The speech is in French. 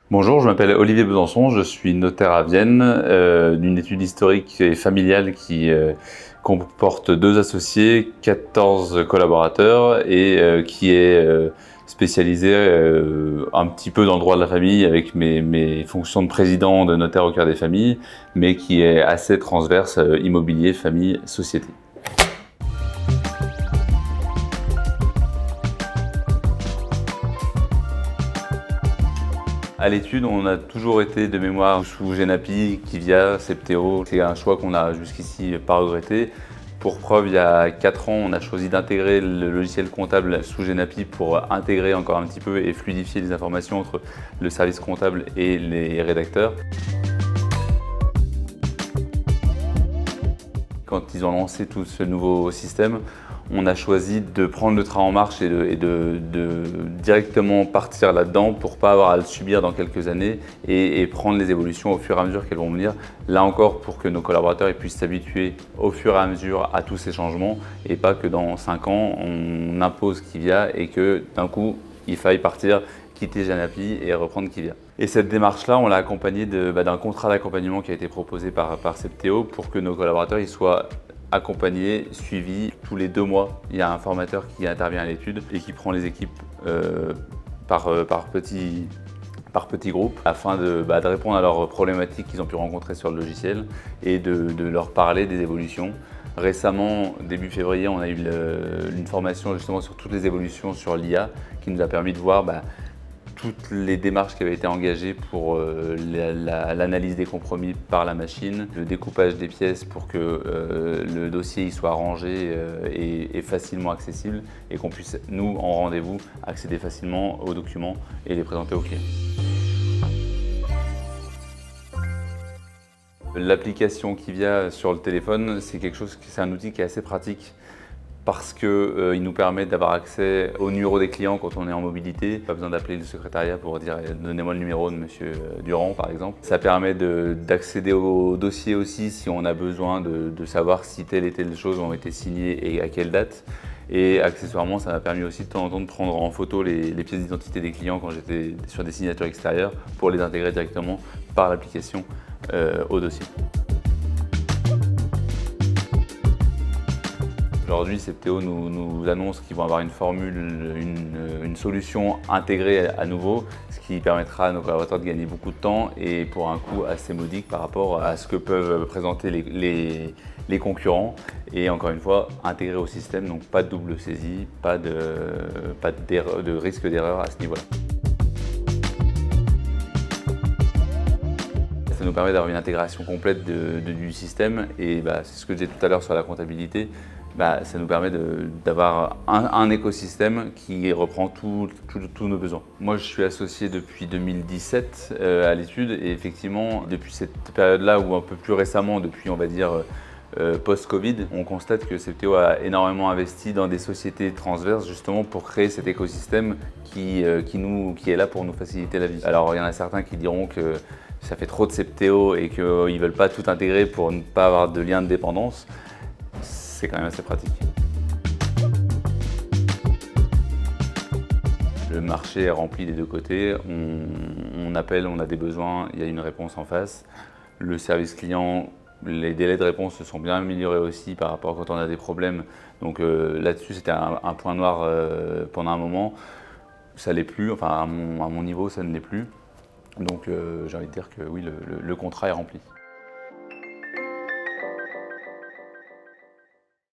Bonjour, je m'appelle Olivier Besançon, je suis notaire à Vienne, d'une étude historique et familiale qui comporte 2 associés, 14 collaborateurs et qui est spécialisée un petit peu dans le droit de la famille avec mes fonctions de président de notaire au cœur des familles, mais qui est assez transverse immobilier, famille, société. À l'étude, on a toujours été de mémoire sous Genapi, Kivia, Septéo. C'est un choix qu'on a jusqu'ici pas regretté. Pour preuve, il y a 4 ans, on a choisi d'intégrer le logiciel comptable sous Genapi pour intégrer encore un petit peu et fluidifier les informations entre le service comptable et les rédacteurs. Quand ils ont lancé tout ce nouveau système, on a choisi de prendre le train en marche et de directement partir là-dedans pour ne pas avoir à le subir dans quelques années et prendre les évolutions au fur et à mesure qu'elles vont venir. Là encore, pour que nos collaborateurs puissent s'habituer au fur et à mesure à tous ces changements et pas que dans 5 ans, on impose Kivia et que d'un coup, il faille partir, quitter Genapi et reprendre Kivia. Et cette démarche-là, on l'a accompagnée d'un contrat d'accompagnement qui a été proposé par Septéo pour que nos collaborateurs ils soient accompagnés, suivis. Tous les 2 mois, il y a un formateur qui intervient à l'étude et qui prend les équipes par petits groupes afin de répondre à leurs problématiques qu'ils ont pu rencontrer sur le logiciel et de leur parler des évolutions. Récemment, début février, on a eu une formation justement sur toutes les évolutions sur l'IA qui nous a permis de voir toutes les démarches qui avaient été engagées pour l'analyse des compromis par la machine, le découpage des pièces pour que le dossier y soit rangé et facilement accessible et qu'on puisse, nous, en rendez-vous, accéder facilement aux documents et les présenter aux clients. L'application Kivia sur le téléphone, c'est un outil qui est assez pratique parce qu'il nous permet d'avoir accès au numéro des clients quand on est en mobilité. Pas besoin d'appeler le secrétariat pour dire « donnez-moi le numéro de monsieur Durand » par exemple. Ça permet d'accéder au dossier aussi si on a besoin de savoir si telle et telle chose ont été signées et à quelle date. Et accessoirement, ça m'a permis aussi de temps en temps de prendre en photo les pièces d'identité des clients quand j'étais sur des signatures extérieures pour les intégrer directement par l'application au dossier. Aujourd'hui, Septéo nous annonce qu'ils vont avoir une formule, une solution intégrée à nouveau, ce qui permettra à nos collaborateurs de gagner beaucoup de temps et pour un coût assez modique par rapport à ce que peuvent présenter les concurrents. Et encore une fois, intégré au système, donc pas de double saisie, pas de risque d'erreur à ce niveau-là. Ça nous permet d'avoir une intégration complète du système et c'est ce que je disais tout à l'heure sur la comptabilité. Ça nous permet d'avoir un écosystème qui reprend tous nos besoins. Moi, je suis associé depuis 2017 à l'étude et effectivement, depuis cette période-là ou un peu plus récemment, depuis on va dire post-Covid, on constate que Septéo a énormément investi dans des sociétés transverses justement pour créer cet écosystème qui est là pour nous faciliter la vie. Alors, il y en a certains qui diront que ça fait trop de Septéo et qu'ils ne veulent pas tout intégrer pour ne pas avoir de lien de dépendance. C'est quand même assez pratique. Le marché est rempli des 2 côtés. On appelle, on a des besoins, il y a une réponse en face. Le service client, les délais de réponse se sont bien améliorés aussi par rapport à quand on a des problèmes. Donc là-dessus, c'était un point noir pendant un moment. Ça l'est plus, enfin à mon niveau, ça ne l'est plus. Donc j'ai envie de dire que oui, le contrat est rempli.